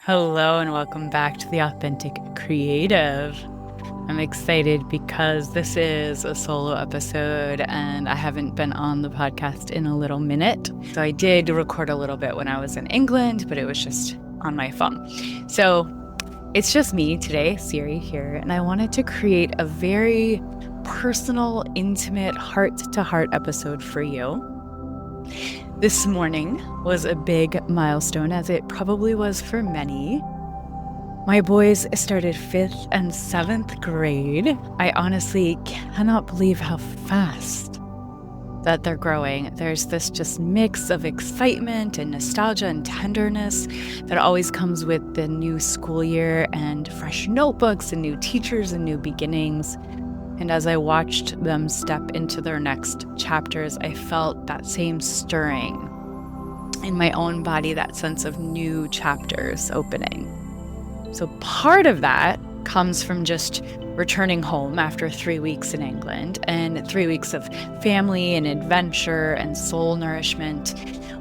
Hello and welcome back to The Authentic Creative. I'm excited because this is a solo episode and I haven't been on the podcast in a little minute. So I did record a little bit when I was in England, but it was just on my phone. So it's just me today, Siri here, and I wanted to create a very personal, intimate, heart-to-heart episode for you. This morning was a big milestone, as it probably was for many. My boys started 5th and 7th grade. I honestly cannot believe how fast that they're growing. There's this just mix of excitement and nostalgia and tenderness that always comes with the new school year and fresh notebooks and new teachers and new beginnings. And as I watched them step into their next chapters, I felt that same stirring in my own body, that sense of new chapters opening. So part of that comes from just returning home after 3 weeks in England and 3 weeks of family and adventure and soul nourishment.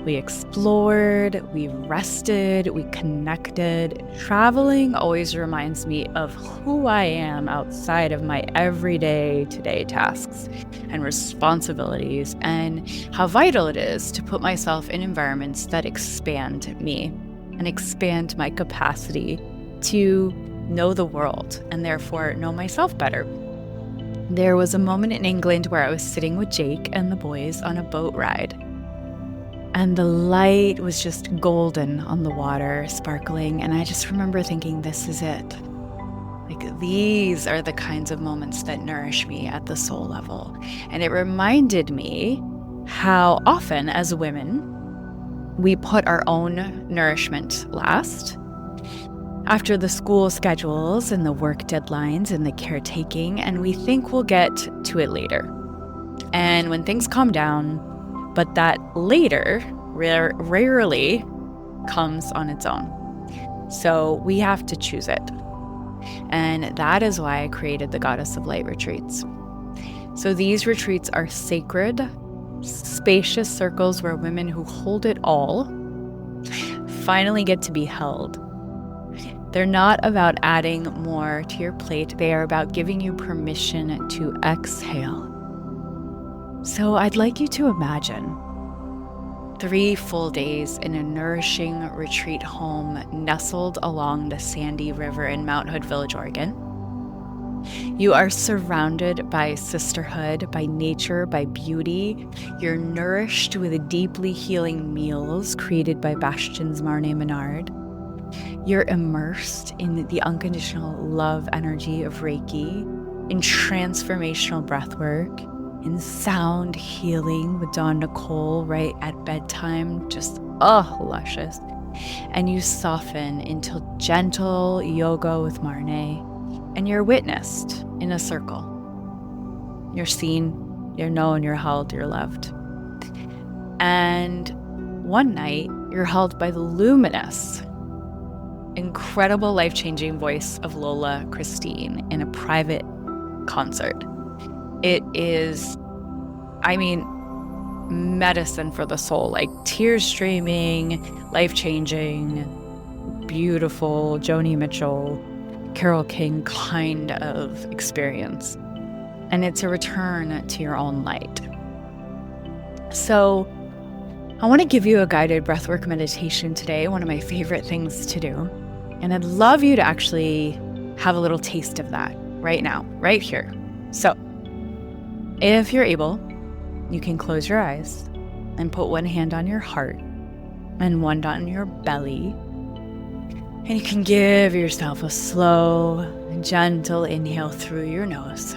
We explored, we rested, we connected. Traveling always reminds me of who I am outside of my everyday today tasks and responsibilities, and how vital it is to put myself in environments that expand me and expand my capacity to know the world and therefore know myself better. There was a moment in England where I was sitting with Jake and the boys on a boat ride. And the light was just golden on the water, sparkling. And I just remember thinking, this is it. Like, these are the kinds of moments that nourish me at the soul level. And it reminded me how often, as women, we put our own nourishment last. After the school schedules and the work deadlines and the caretaking, and we think we'll get to it later. And when things calm down, but that later rarely comes on its own. So we have to choose it. And that is why I created the Goddess of Light retreats. So these retreats are sacred, spacious circles where women who hold it all finally get to be held. They're not about adding more to your plate. They are about giving you permission to exhale. So I'd like you to imagine 3 full days in a nourishing retreat home nestled along the Sandy River in Mount Hood Village, Oregon. You are surrounded by sisterhood, by nature, by beauty. You're nourished with deeply healing meals created by Bastian's Marne Menard. You're immersed in the unconditional love energy of Reiki, in transformational breathwork, in sound healing with Dawn Nicole right at bedtime, just luscious. And you soften into gentle yoga with Marne, and you're witnessed in a circle. You're seen, you're known, you're held, you're loved. And one night, you're held by the luminous, incredible, life-changing voice of Lola Christine in a private concert. It is, medicine for the soul, like tears streaming, life-changing, beautiful, Joni Mitchell, Carole King kind of experience. And it's a return to your own light. So I want to give you a guided breathwork meditation today, one of my favorite things to do. And I'd love you to actually have a little taste of that right now, right here. So if you're able, you can close your eyes and put one hand on your heart and one on your belly. And you can give yourself a slow and gentle inhale through your nose,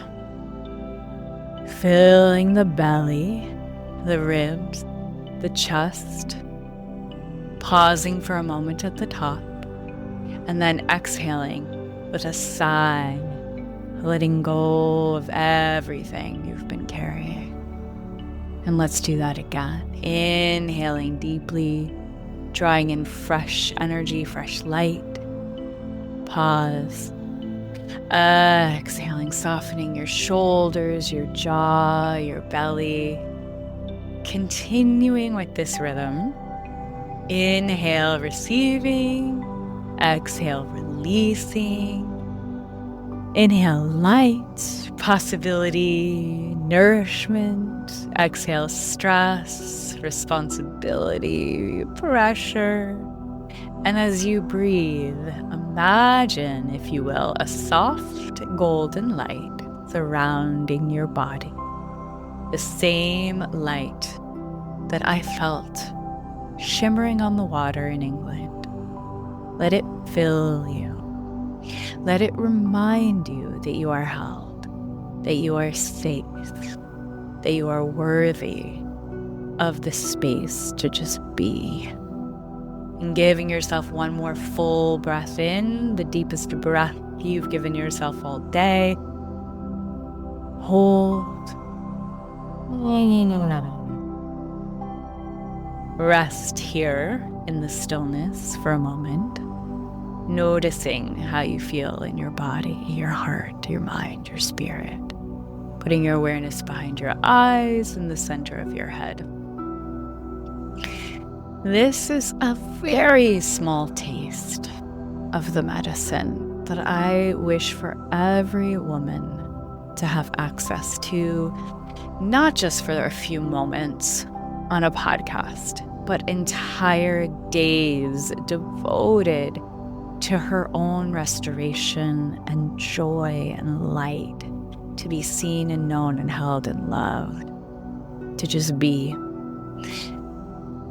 filling the belly, the ribs, the chest, pausing for a moment at the top, and then exhaling with a sigh, letting go of everything you've been carrying. And let's do that again. Inhaling deeply, drawing in fresh energy, fresh light. Pause. Exhaling, softening your shoulders, your jaw, your belly. Continuing with this rhythm. Inhale, receiving. Exhale, releasing. Inhale, light, possibility, nourishment. Exhale, stress, responsibility, pressure. And as you breathe, imagine, if you will, a soft golden light surrounding your body. The same light that I felt shimmering on the water in England. Let it fill you. Let it remind you that you are held, that you are safe, that you are worthy of the space to just be. And giving yourself one more full breath in, the deepest breath you've given yourself all day. Hold. Rest here in the stillness for a moment, noticing how you feel in your body, your heart, your mind, your spirit. Putting your awareness behind your eyes in the center of your head. This is a very small taste of the medicine that I wish for every woman to have access to, not just for a few moments on a podcast, but entire days devoted to her own restoration and joy and light, to be seen and known and held and loved, to just be.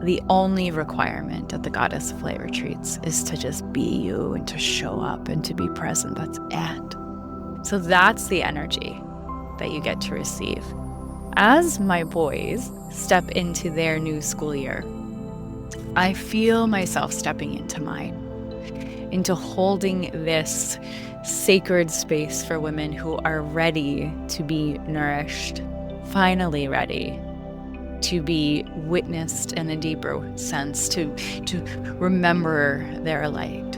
The only requirement at the Goddess of Light retreats is to just be you and to show up and to be present. That's it. So that's the energy that you get to receive. As my boys step into their new school year, I feel myself stepping into mine, into holding this sacred space for women who are ready to be nourished, finally ready to be witnessed in a deeper sense, to remember their light,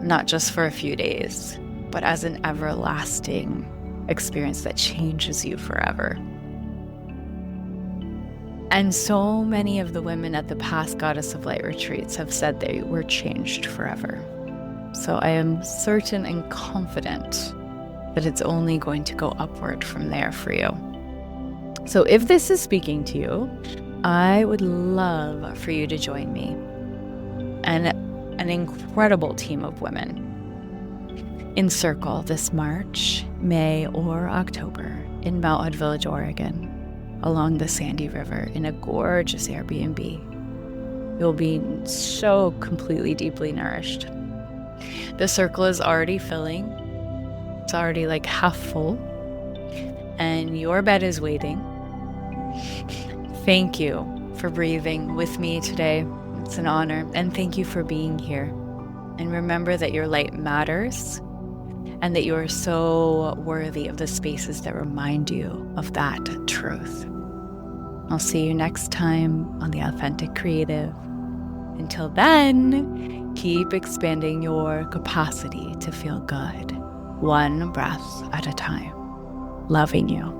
not just for a few days, but as an everlasting experience that changes you forever. And so many of the women at the past Goddess of Light retreats have said they were changed forever. So I am certain and confident that it's only going to go upward from there for you. So if this is speaking to you, I would love for you to join me and an incredible team of women in Circle this March, May, or October in Mount Hood Village, Oregon, along the Sandy River in a gorgeous Airbnb. You'll be so completely, deeply nourished. The Circle is already filling. It's already like half full. And your bed is waiting. Thank you for breathing with me today. It's an honor. And thank you for being here. And remember that your light matters and that you are so worthy of the spaces that remind you of that truth. I'll see you next time on The Authentic Creative. Until then, keep expanding your capacity to feel good, one breath at a time. Loving you.